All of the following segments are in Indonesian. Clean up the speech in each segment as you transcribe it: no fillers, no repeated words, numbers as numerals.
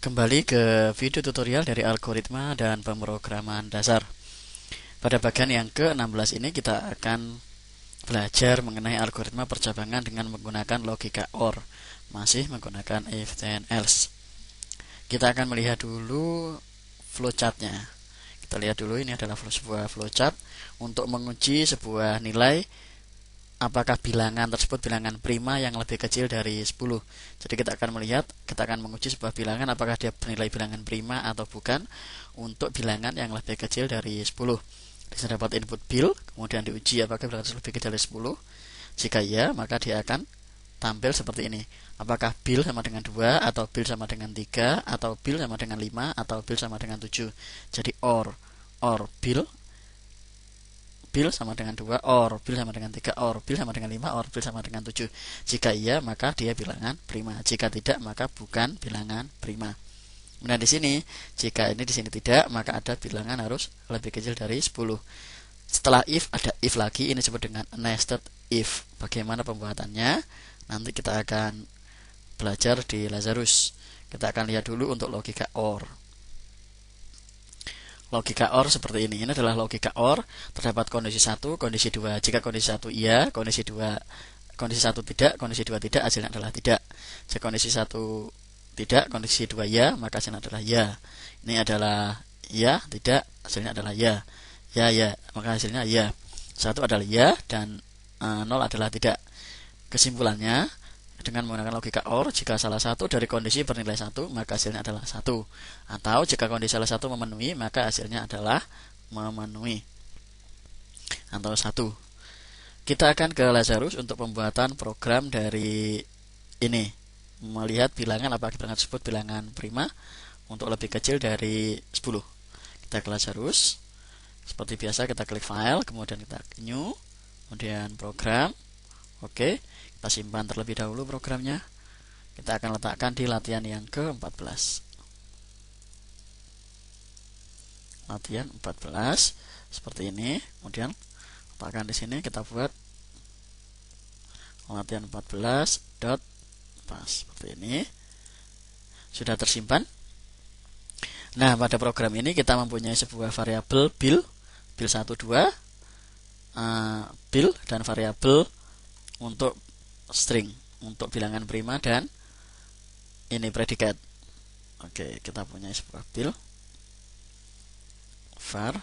Kembali ke video tutorial dari algoritma dan pemrograman dasar. Pada bagian yang ke-16 ini kita akan belajar mengenai algoritma percabangan dengan menggunakan logika OR, masih menggunakan if then else. Kita akan melihat dulu flowchartnya. Kita lihat dulu, ini adalah sebuah flowchart untuk menguji sebuah nilai apakah bilangan tersebut bilangan prima yang lebih kecil dari 10. Jadi kita akan menguji sebuah bilangan apakah dia bernilai bilangan prima atau bukan untuk bilangan yang lebih kecil dari 10. Di sini dapat input bil, kemudian diuji apakah bilangan tersebut lebih kecil dari 10. Jika iya, maka dia akan tampil seperti ini. Apakah bil sama dengan 2, atau bil sama dengan 3, atau bil sama dengan 5, atau bil sama dengan 7. Jadi or bil sama dengan 2, or bil sama dengan 3, or bil sama dengan 5, or bil sama dengan 7. Jika iya, maka dia bilangan prima. Jika tidak, maka bukan bilangan prima. Nah, di sini jika ini di sini tidak, maka ada bilangan harus lebih kecil dari 10. Setelah if ada if lagi, ini disebut dengan nested if. Bagaimana pembuatannya? Nanti kita akan belajar di Lazarus. Kita akan lihat dulu untuk logika OR. Logika OR seperti ini. Ini adalah logika OR. Terdapat kondisi 1, kondisi 2. Jika kondisi 1 iya, kondisi 1 tidak, kondisi 2 tidak, hasilnya adalah tidak. Jika kondisi 1 tidak, kondisi 2 ya, maka hasilnya adalah ya. Ini adalah ya, tidak, hasilnya adalah ya. Ya, maka hasilnya ya. 1 adalah ya dan 0 adalah tidak. Kesimpulannya, dengan menggunakan logika OR, jika salah satu dari kondisi bernilai 1, maka hasilnya adalah 1. Atau jika kondisi salah satu memenuhi, maka hasilnya adalah memenuhi. Atau 1. Kita akan ke Lazarus untuk pembuatan program dari ini. Melihat bilangan apakah bilangan tersebut bilangan prima untuk lebih kecil dari 10. Kita ke Lazarus. Seperti biasa kita klik file, kemudian kita new, kemudian program. Oke, kita simpan terlebih dahulu programnya. Kita akan letakkan di latihan yang ke-14. Latihan 14 seperti ini. Kemudian letakkan di sini, kita buat latihan 14 dot pas seperti ini. Sudah tersimpan. Nah, pada program ini kita mempunyai sebuah variabel bil 1 2, bil dan variabel untuk string, untuk bilangan prima dan ini predikat. Oke, kita punya sebuah bil var.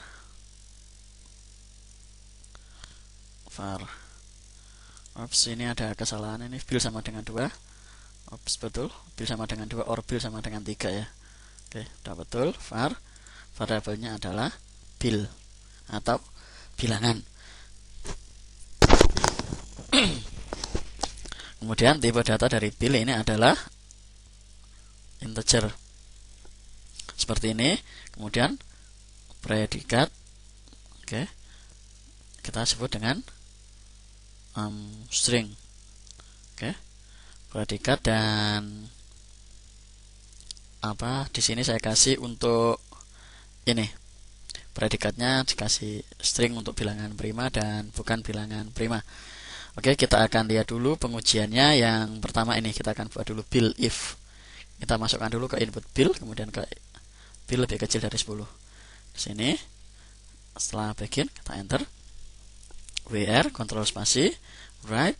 Ops, ini ada kesalahan, ini bil sama dengan 2. Ops, betul, bil sama dengan 2, or bil sama dengan 3 ya. Oke, sudah betul. Variabelnya adalah bil atau bilangan. Kemudian tipe data dari bil ini adalah integer seperti ini. Kemudian predikat, oke, kita sebut dengan string. Oke, predikat dan di sini saya kasih untuk ini predikatnya dikasih string untuk bilangan prima dan bukan bilangan prima. Oke, kita akan lihat dulu pengujiannya. Yang pertama ini kita akan buat dulu bil if. Kita masukkan dulu ke input bil, kemudian ke bil lebih kecil dari 10. Di sini setelah begin kita enter, wr kontrol spasi write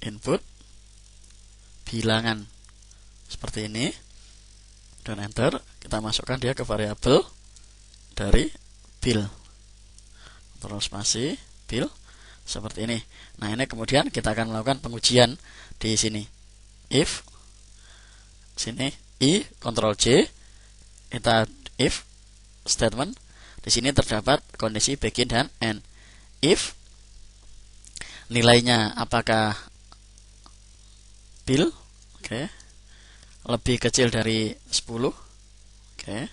input bilangan seperti ini dan enter. Kita masukkan dia ke variabel dari bil, kontrol spasi bil seperti ini. Nah, ini kemudian kita akan melakukan pengujian di sini. If sini i kontrol j, kita if statement. Di sini terdapat kondisi begin dan end. If nilainya apakah bil, oke, lebih kecil dari 10. Oke,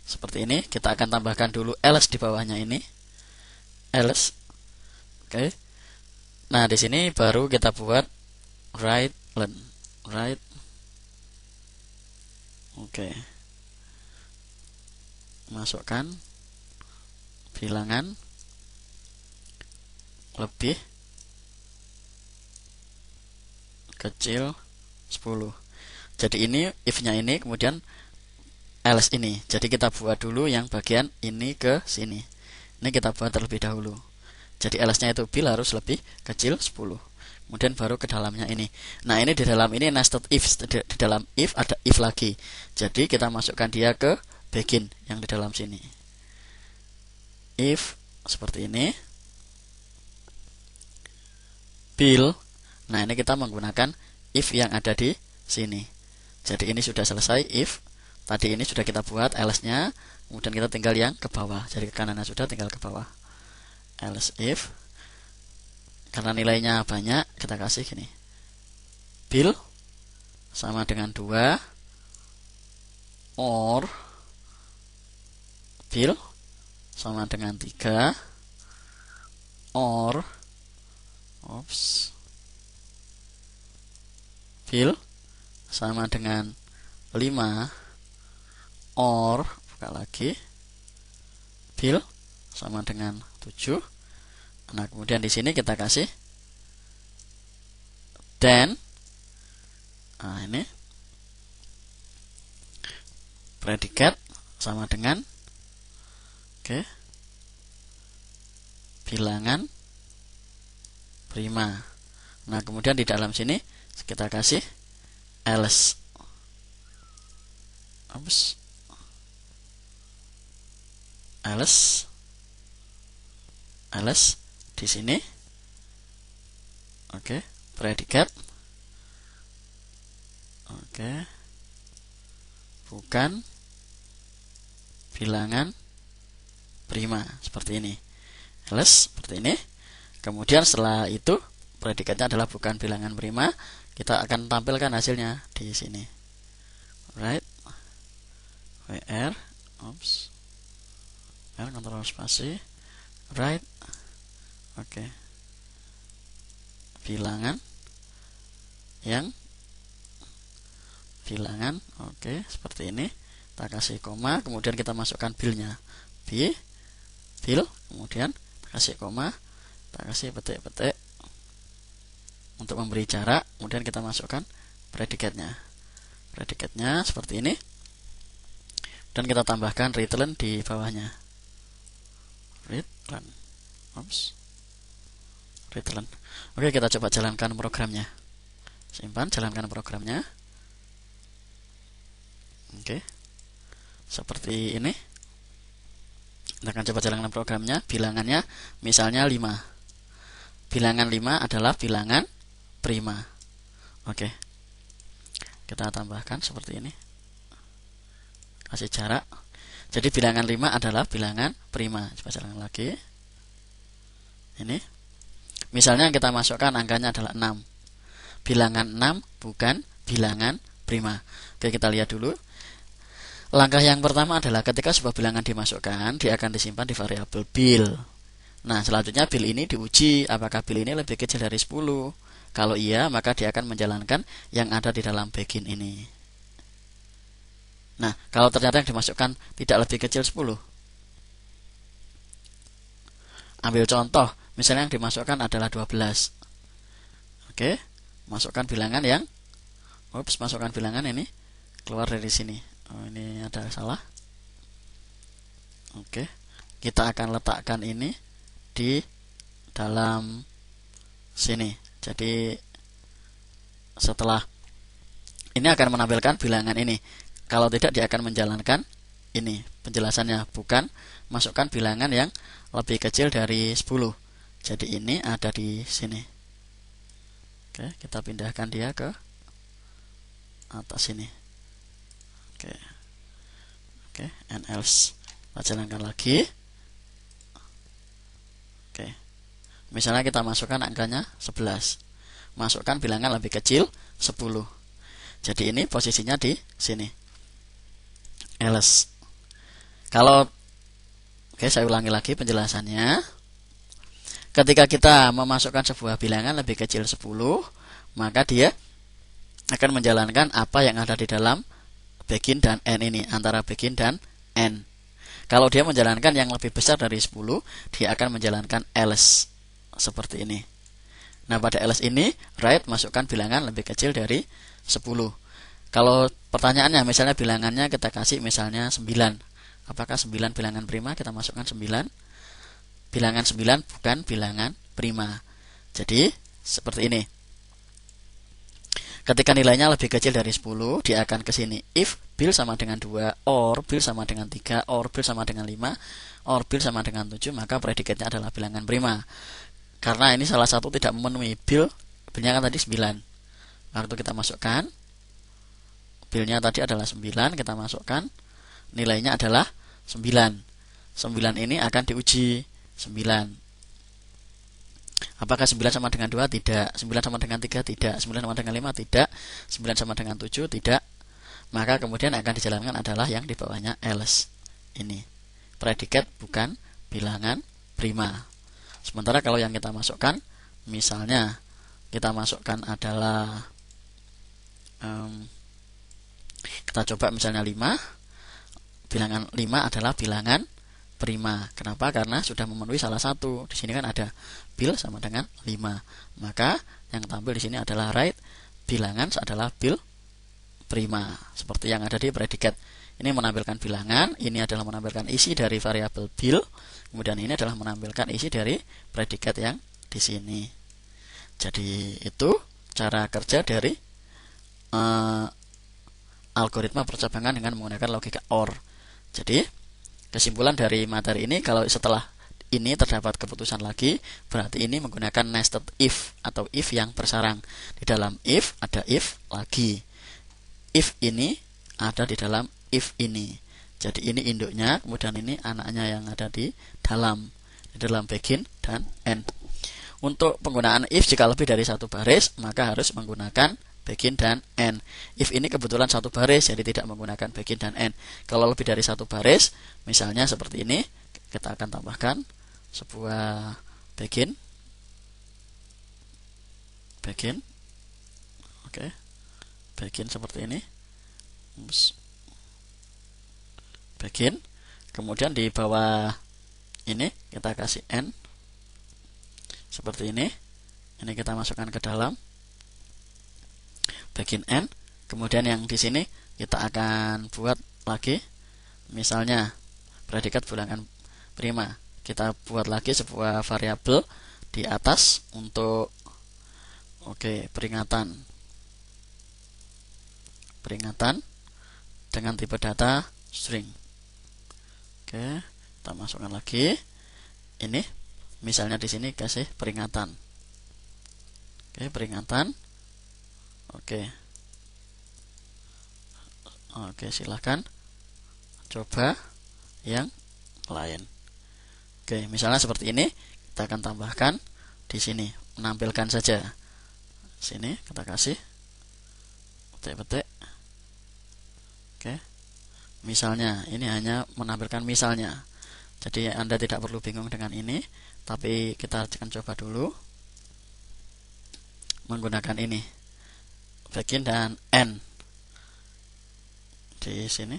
seperti ini. Kita akan tambahkan dulu else di bawahnya ini. Else. Oke. Nah, di sini baru kita buat write len. Write. Oke. Masukkan bilangan lebih kecil 10. Jadi ini if-nya ini, kemudian else ini. Jadi kita buat dulu yang bagian ini ke sini. Ini kita buat terlebih dahulu. Jadi else-nya itu Bill harus lebih kecil 10. Kemudian baru ke dalamnya ini. Nah, ini di dalam ini nested if. Di dalam if ada if lagi. Jadi kita masukkan dia ke begin yang di dalam sini. If seperti ini. Bill. Nah, ini kita menggunakan if yang ada di sini. Jadi ini sudah selesai if. Tadi ini sudah kita buat else-nya. Kemudian kita tinggal yang ke bawah. Jadi ke kanannya sudah, tinggal ke bawah. Else if. Karena nilainya banyak, kita kasih gini. Bill sama dengan 2 or Bill sama dengan 3 or Bill sama dengan 5 or buka lagi Bill sama dengan 7. Nah, kemudian di sini kita kasih then. Nah, ini predikat sama dengan bilangan prima. Nah, kemudian di dalam sini kita kasih else. Else di sini. Predikat. Bukan bilangan prima, seperti ini. Else seperti ini. Kemudian setelah itu predikatnya adalah bukan bilangan prima, kita akan tampilkan hasilnya di sini. Right. WR kontrol spasi right. Bilangan seperti ini. Kita kasih koma, kemudian kita masukkan bill-nya. Bill, kemudian kita kasih koma, kita kasih petik-petik untuk memberi jarak, kemudian kita masukkan predikatnya. Predikatnya seperti ini. Dan kita tambahkan return di bawahnya. Return. Oke, kita coba jalankan programnya. Simpan, jalankan programnya. Seperti ini. Kita akan coba jalankan programnya. Bilangannya misalnya 5. Bilangan 5 adalah bilangan prima. Kita tambahkan seperti ini. Kasih jarak. Jadi bilangan 5 adalah bilangan prima. Coba jalankan lagi. Ini. Misalnya yang kita masukkan angkanya adalah 6. Bilangan 6 bukan bilangan prima. Kita lihat dulu. Langkah yang pertama adalah ketika sebuah bilangan dimasukkan, dia akan disimpan di variabel bill. Nah, selanjutnya bill ini diuji apakah bill ini lebih kecil dari 10. Kalau iya, maka dia akan menjalankan yang ada di dalam begin ini. Nah, kalau ternyata yang dimasukkan tidak lebih kecil 10. Ambil contoh, misalnya yang dimasukkan adalah 12. Masukkan bilangan yang masukkan bilangan ini keluar dari sini. Ini ada salah. Kita akan letakkan ini di dalam sini. Jadi setelah ini akan menampilkan bilangan ini. Kalau tidak, dia akan menjalankan ini penjelasannya, bukan masukkan bilangan yang lebih kecil dari 10. Jadi ini ada di sini. Kita pindahkan dia ke atas sini. And else. Kita jalankan lagi. Misalnya kita masukkan angkanya 11. Masukkan bilangan lebih kecil 10. Jadi ini posisinya di sini. Else. Kalau saya ulangi lagi penjelasannya. Ketika kita memasukkan sebuah bilangan lebih kecil 10, maka dia akan menjalankan apa yang ada di dalam begin dan end ini, antara begin dan end. Kalau dia menjalankan yang lebih besar dari 10, dia akan menjalankan else seperti ini. Nah, pada else ini, right, masukkan bilangan lebih kecil dari 10. Kalau pertanyaannya misalnya bilangannya kita kasih misalnya 9. Apakah 9 bilangan prima? Kita masukkan 9. Bilangan 9 bukan bilangan prima. Jadi seperti ini. Ketika nilainya lebih kecil dari 10, dia akan ke sini. If bil sama dengan 2, or bil sama dengan 3, or bil sama dengan 5, or bil sama dengan 7, maka predikatnya adalah bilangan prima. Karena ini salah satu tidak memenuhi bilnya kan tadi 9. Waktu kita masukkan, bilnya tadi adalah 9, kita masukkan, nilainya adalah 9. 9 ini akan diuji 9. Apakah 9 sama dengan 2? Tidak. 9 sama dengan 3? Tidak. 9 sama dengan 5? Tidak. 9 sama dengan 7? Tidak. Maka kemudian akan dijalankan adalah yang di bawahnya else. Ini predikat bukan bilangan prima. Sementara kalau yang kita masukkan, misalnya kita masukkan adalah kita coba misalnya 5. Bilangan 5 adalah bilangan prima. Kenapa? Karena sudah memenuhi salah satu. Di sini kan ada bil sama dengan 5. Maka yang tampil di sini adalah right, bilangan adalah bil prima. Seperti yang ada di predikat. Ini menampilkan bilangan, ini adalah menampilkan isi dari variabel bil, kemudian ini adalah menampilkan isi dari predikat yang di sini. Jadi itu cara kerja dari algoritma percabangan dengan menggunakan logika OR. Jadi kesimpulan dari materi ini, kalau setelah ini terdapat keputusan lagi, berarti ini menggunakan nested if atau if yang bersarang. Di dalam if ada if lagi. If ini ada di dalam if ini. Jadi ini induknya, kemudian ini anaknya yang ada di dalam begin dan end. Untuk penggunaan if jika lebih dari satu baris, maka harus menggunakan begin dan end. If ini kebetulan satu baris, jadi tidak menggunakan begin dan end. Kalau lebih dari satu baris, misalnya seperti ini, kita akan tambahkan sebuah begin, oke, begin seperti ini, begin. Kemudian di bawah ini kita kasih end seperti ini. Ini kita masukkan ke dalam begin end. Kemudian yang di sini kita akan buat lagi, misalnya predikat bilangan prima. Kita buat lagi sebuah variabel di atas untuk peringatan dengan tipe data string. Kita masukkan lagi ini, misalnya di sini kasih peringatan. Peringatan. Silahkan coba yang lain. Misalnya seperti ini, kita akan tambahkan di sini, menampilkan saja. Sini kita kasih petik-petik. Misalnya, ini hanya menampilkan misalnya. Jadi Anda tidak perlu bingung dengan ini, tapi kita akan coba dulu menggunakan ini, begin dan end. Di sini,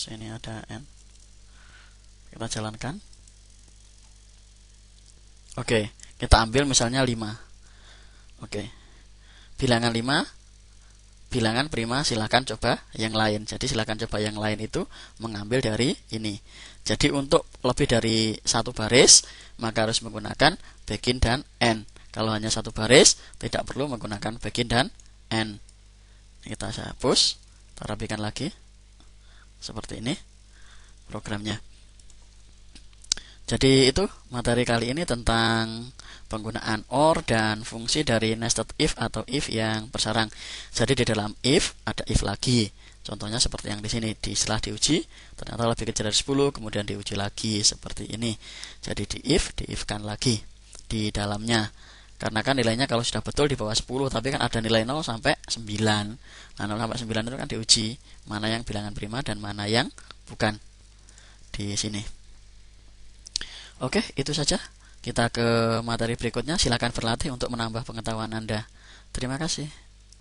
ini ada end. Kita jalankan. Kita ambil misalnya 5. Bilangan 5, bilangan prima, silakan coba yang lain. Jadi silakan coba yang lain itu mengambil dari ini. Jadi untuk lebih dari satu baris, maka harus menggunakan begin dan end. Kalau hanya satu baris, tidak perlu menggunakan begin dan end. Kita hapus, kita rapikan lagi. Seperti ini programnya. Jadi itu materi kali ini tentang penggunaan OR dan fungsi dari nested if atau if yang bersarang. Jadi di dalam if ada if lagi. Contohnya seperti yang di sini, setelah diuji ternyata lebih kecil dari 10, kemudian diuji lagi seperti ini. Jadi di if-kan lagi di dalamnya. Karena kan nilainya kalau sudah betul di bawah 10, tapi kan ada nilai 0 sampai 9. Nah, 0 sampai 9 itu kan diuji mana yang bilangan prima dan mana yang bukan di sini. Itu saja. Kita ke materi berikutnya. Silakan berlatih untuk menambah pengetahuan Anda. Terima kasih.